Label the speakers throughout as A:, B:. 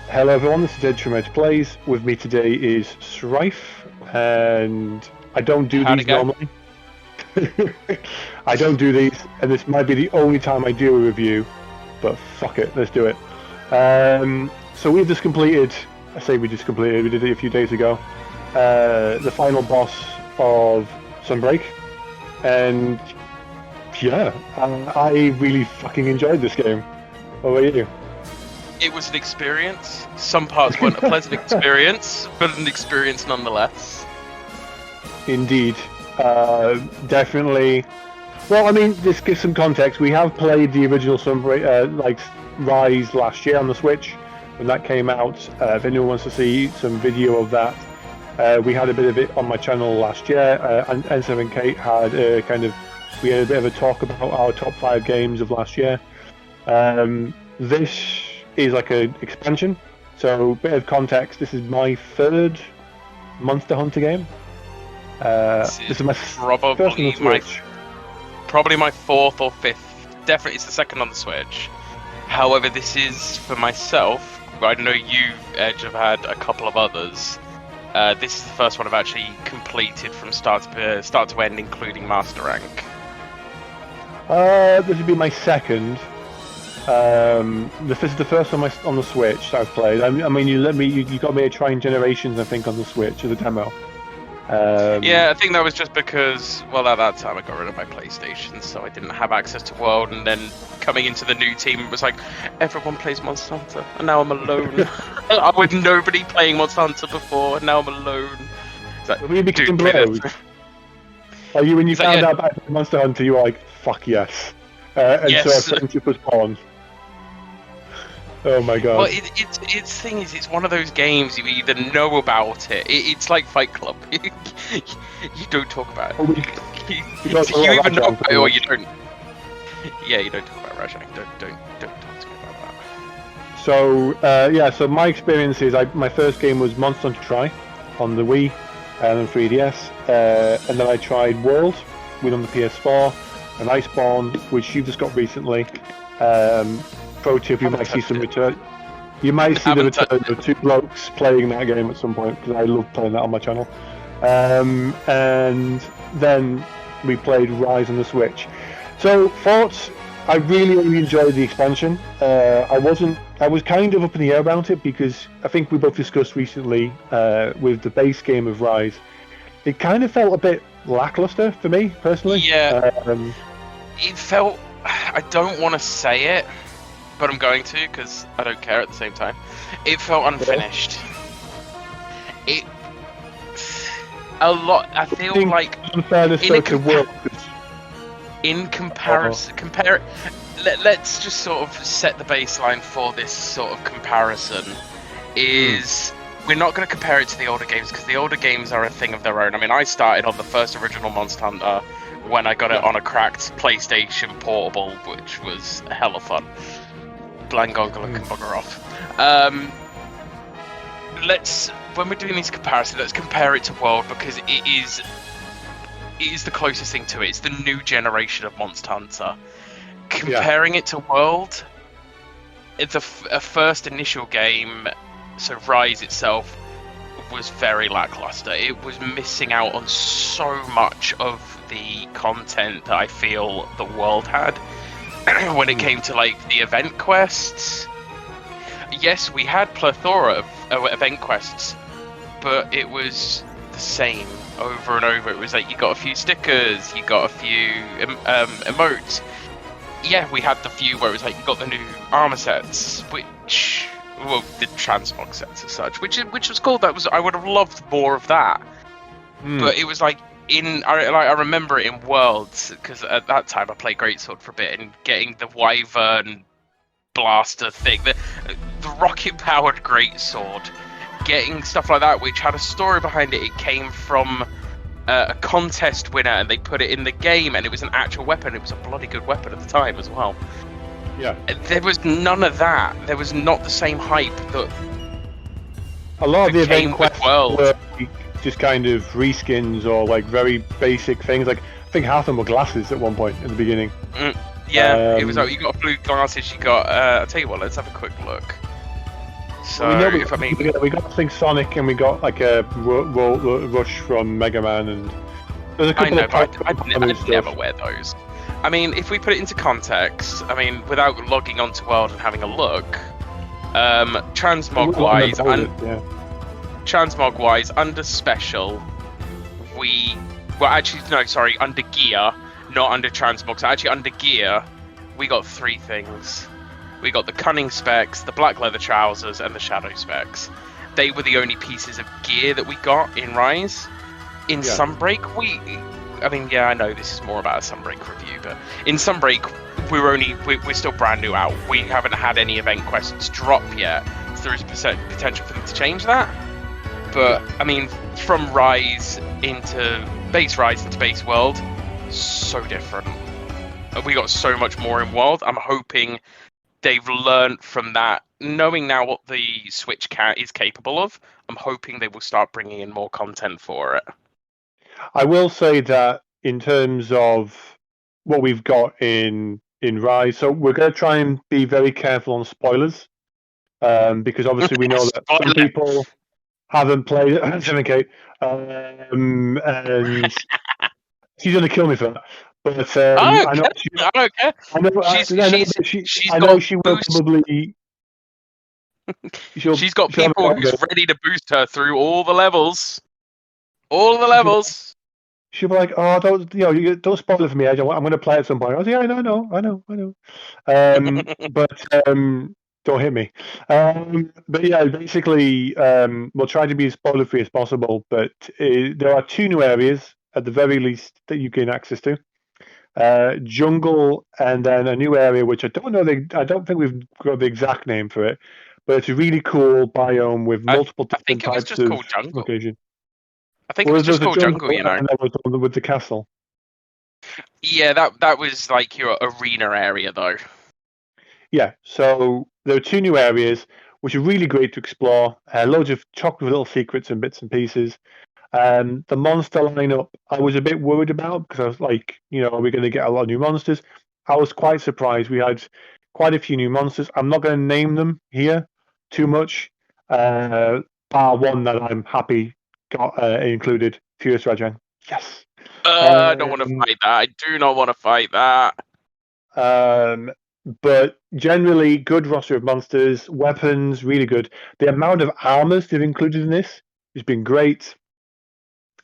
A: Hello everyone, this is Edge from Edge Plays. With me today is Strife, and I don't do
B: How'd
A: these
B: it go?
A: normally. I don't do these, and this might be the only time I do a review, but fuck it, let's do it. So we've just completed, we did it a few days ago, the final boss of Sunbreak, and yeah, I really fucking enjoyed this game. What about you?
B: It was an experience. Some parts weren't a pleasant experience, but an experience nonetheless.
A: Indeed. Definitely. Well, I mean, this gives some context. We have played the original Sunbreak, Rise last year on the Switch when that came out. If anyone wants to see some video of that, we had a bit of it on my channel last year. And Enzo and Kate had we had a bit of a talk about our top 5 games of last year. This is like an expansion. So, bit of context. This is my 3rd Monster Hunter game. This is my
B: probably my 4th or 5th. Definitely, it's the 2nd on the Switch. However, this is for myself. I know you, Edge, have had a couple of others. This is the first one I've actually completed from start to end, including Master Rank.
A: This would be my 2nd. This is the first one on the Switch I've played. I mean, you got me trying Generations, I think, on the Switch as a demo.
B: Yeah, I think that was just because, well, at that time I got rid of my PlayStation, so I didn't have access to World, and then coming into the new team, it was like, everyone plays Monster Hunter, and now I'm alone. With nobody playing Monster Hunter before, and now I'm alone. Like,
A: when you became bros, when you found out about Monster Hunter, you were like, fuck yes. And yes. So a friendship was born. Oh my god.
B: Well, it's thing is, it's one of those games you either know about it. It's like Fight Club. You don't talk about it. You either know about it or you don't. Yeah, you don't talk about Rajang. Don't talk to me about that.
A: So so my experience is my first game was Monster Hunter Tri on the Wii and on 3DS, and then I tried World on the PS4 and Iceborne, which you've just got recently. Pro tip: you might see some return. You might see the return of 2 blokes playing that game at some point, because I love playing that on my channel. And then we played Rise on the Switch. So thoughts: I really enjoyed the expansion. I was kind of up in the air about it, because I think we both discussed recently with the base game of Rise, it kind of felt a bit lackluster for me personally.
B: Yeah. It felt. I don't want to say it, but I'm going to, because I don't care at the same time. It felt unfinished. I feel like in comparison, let's just sort of set the baseline for this sort of comparison. We're not going to compare it to the older games, because the older games are a thing of their own. I mean, I started on the first original Monster Hunter when I got it on a cracked PlayStation Portable, which was hella fun. Blangoggle can bugger off. When we're doing these comparisons, let's compare it to World, because it is the closest thing to it. It's the new generation of Monster Hunter. Comparing it to World, it's a first initial game, so Rise itself was very lackluster. It was missing out on so much of the content that I feel the World had. When it came to the event quests, yes, we had plethora of event quests, but it was the same over and over. It was like you got a few stickers, you got a few emotes. Yeah, we had the few where it was like you got the new armor sets, the transmog sets as such, which was cool. I would have loved more of that, but it was like. I remember it in Worlds, because at that time I played Greatsword for a bit, and getting the Wyvern blaster thing, the rocket-powered Greatsword, getting stuff like that, which had a story behind it. It came from a contest winner, and they put it in the game, and it was an actual weapon. It was a bloody good weapon at the time as well.
A: Yeah.
B: There was none of that. There was not the same hype that
A: a lot of the event quests
B: were
A: just kind of reskins or very basic things. I think half of them were glasses at one point in the beginning.
B: Yeah, it was like you got blue glasses. You got. I'll tell you what. Let's have a quick look. So
A: we know we got things Sonic, and we got like a Rush from Mega Man, and there's a
B: I
A: couple
B: know,
A: of
B: but I'd
A: stuff.
B: never wear those. I mean, if we put it into context, I mean, without logging onto World and having a look, transmog-wise, transmog-wise, under Special, under Gear, not under Transmog, so actually under Gear, we got 3 things. We got the Cunning specs, the Black Leather trousers, and the Shadow specs. They were the only pieces of gear that we got in Rise. In Sunbreak, I know this is more about a Sunbreak review, but in Sunbreak, we're still brand new out. We haven't had any event quests drop yet, so there is potential for them to change that. But I mean, from Rise into base World, so different. We got so much more in World. I'm hoping they've learned from that, knowing now what the Switch is capable of. I'm hoping they will start bringing in more content for it.
A: I will say that in terms of what we've got in Rise, so we're going to try and be very careful on spoilers, because obviously we know that some people haven't played it. And she's going to kill me for that. But I know she will probably.
B: She's got people who's ready to boost her through all the levels. All the levels.
A: She'll be like, "Oh, don't spoil it for me. I'm going to play at some point." I was like, "Yeah, I know." But don't hit me. But yeah, basically, we'll try to be as spoiler free as possible. But there are 2 new areas at the very least that you gain access to. Jungle, and then a new area which I don't know. I don't think we've got the exact name for it, but it's a really cool biome with multiple different types of location.
B: I think it was just called Jungle, you know.
A: And that was with the castle.
B: Yeah, that was like your arena area, though.
A: Yeah, so there are 2 new areas which are really great to explore. Loads of chocolate little secrets and bits and pieces. The monster lineup, I was a bit worried about because I was like, are we going to get a lot of new monsters? I was quite surprised. We had quite a few new monsters. I'm not going to name them here too much, bar one that I'm happy got included, Furious Rajan. Yes.
B: I don't want to fight that. I do not want to fight that.
A: But generally, good roster of monsters, weapons, really good. The amount of armors they've included in this has been great.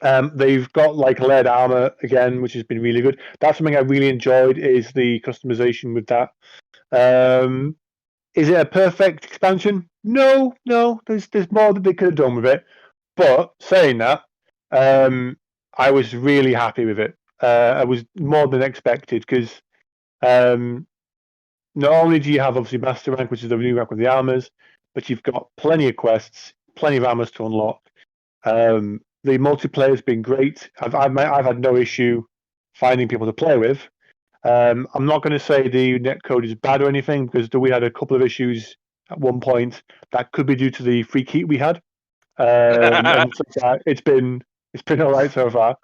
A: They've got like lead armor again, which has been really good. That's something I really enjoyed, is the customization with that. Is it a perfect expansion? No. There's more that they could have done with it. But saying that, I was really happy with it. I was more than expected because not only do you have obviously Master Rank, which is the new rank with the armors, but you've got plenty of quests, plenty of armors to unlock. The multiplayer has been great. I've had no issue finding people to play with. I'm not going to say the netcode is bad or anything, because we had a couple of issues at one point that could be due to the free key we had. And so it's been all right so far.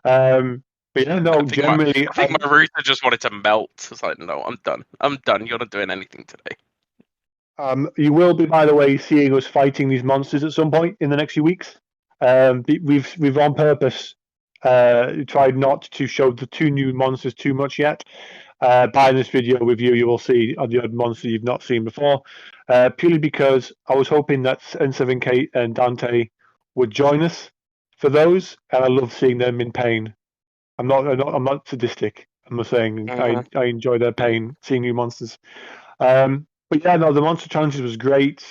A: But yeah, no, generally,
B: I think my router just wanted to melt. It's like, no, I'm done. You're not doing anything today.
A: You will be, by the way, seeing us fighting these monsters at some point in the next few weeks. We've on purpose tried not to show the 2 new monsters too much yet. By this video review, you will see the odd monster you've not seen before, purely because I was hoping that N7K and Dante would join us for those, and I love seeing them in pain. I'm not sadistic. I'm just saying I enjoy their pain, seeing new monsters. But yeah, no, the monster challenges was great.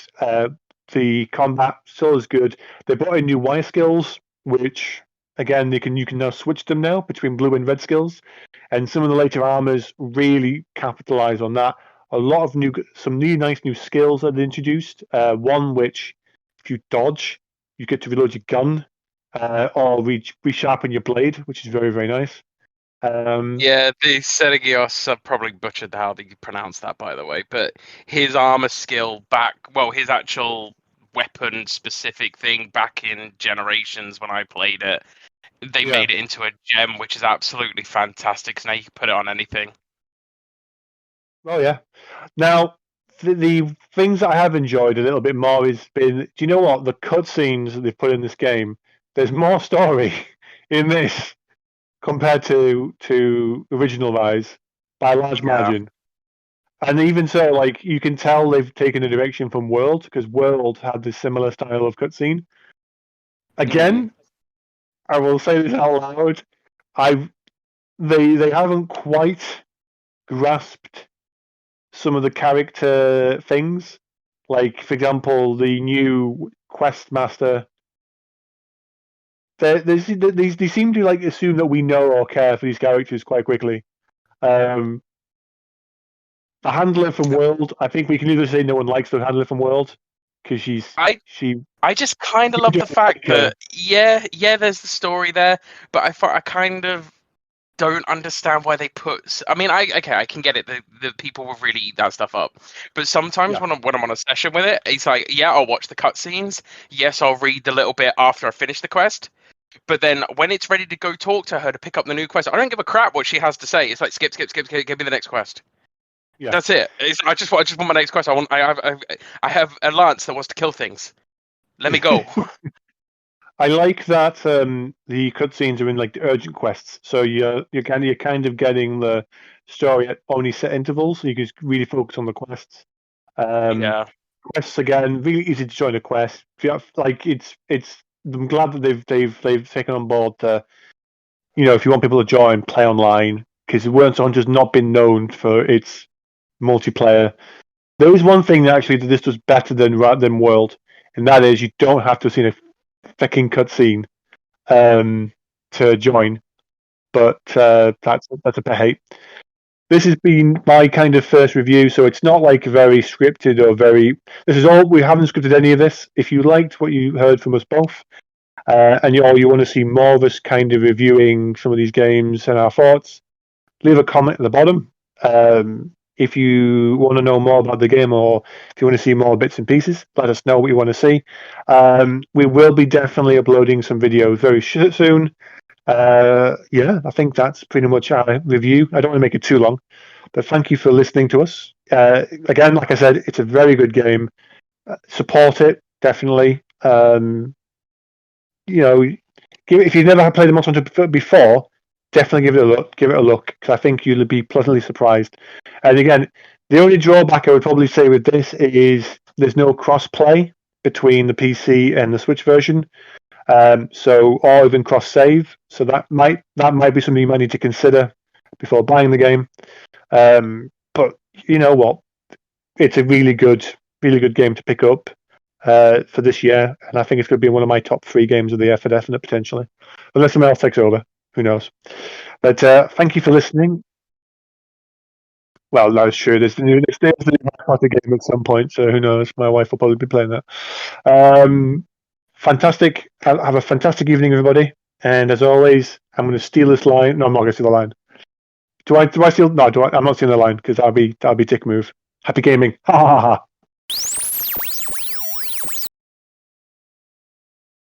A: The combat still is good. They brought in new wire skills, which again you can now switch them now between blue and red skills, and some of the later armors really capitalize on that. A lot of some nice new skills that they introduced. One which, if you dodge, you get to reload your gun, or resharpen your blade, which is very, very nice.
B: Yeah, the Sergios, I've probably butchered how you pronounce that, by the way, but his armor skill his actual weapon specific thing back in Generations when I played it, they made it into a gem, which is absolutely fantastic, because now you can put it on anything.
A: Oh yeah. Now, the things that I have enjoyed a little bit more has been, do you know what, the cutscenes that they've put in this game? There's more story in this compared to original Rise by a large margin. And even so, like, you can tell they've taken a direction from World, because World had this similar style of cutscene. Again, I will say this out loud. They haven't quite grasped some of the character things. Like, for example, the new quest master. They seem to like assume that we know or care for these characters quite quickly. The handler from World, I think we can either say no one likes the handler from World because
B: I just kind of love the fact that there's the story there, but I kind of don't understand why they put. I mean, I can get it. The people will really eat that stuff up, but sometimes when I'm on a session with it, it's like, yeah, I'll watch the cutscenes. Yes, I'll read the little bit after I finish the quest. But then when it's ready to go talk to her to pick up the new quest, I don't give a crap what she has to say. It's like skip, give me the next quest. Yeah. That's it. I just want my next quest. I have a lance that wants to kill things. Let me go.
A: I like that the cutscenes are in like the urgent quests, so you're kind of getting the story at only set intervals, so you can really focus on the quests. Quests again, really easy to join a quest. Like it's. I'm glad that they've taken on board. If you want people to join, play online, because Worms Hunter's not been known for its multiplayer. There is one thing that this does better than World, and that is you don't have to have seen a fucking cutscene to join. But that's a pet hate. This has been my kind of first review, so it's not like very scripted or very. This is all. We haven't scripted any of this. If you liked what you heard from us both, and you want to see more of us kind of reviewing some of these games and our thoughts, leave a comment at the bottom. If you want to know more about the game, or if you want to see more bits and pieces, let us know what you want to see. We will be definitely uploading some videos very soon. I think that's pretty much our review. I don't want to make it too long, but thank you for listening to us. Again, like I said, it's a very good game. Support it, definitely. If you've never played the Monster Hunter before, definitely give it a look, because I think you'll be pleasantly surprised. And again, the only drawback I would probably say with this is there's no cross-play between the PC and the Switch version. Or even cross-save. So that might be something you might need to consider before buying the game. But you know what? It's a really good game to pick up for this year, and I think it's going to be one of my top 3 games of the year for definite, potentially. Unless someone else takes over, who knows? But thank you for listening. Well, that's true. There's the new Harry Potter game at some point, so who knows? My wife will probably be playing that. Fantastic. Have a fantastic evening, everybody. And as always, I'm going to steal this line. No, I'm not going to steal the line. Do I steal? No, I'm not stealing the line, because that'll be dick move. Happy gaming. Ha ha ha.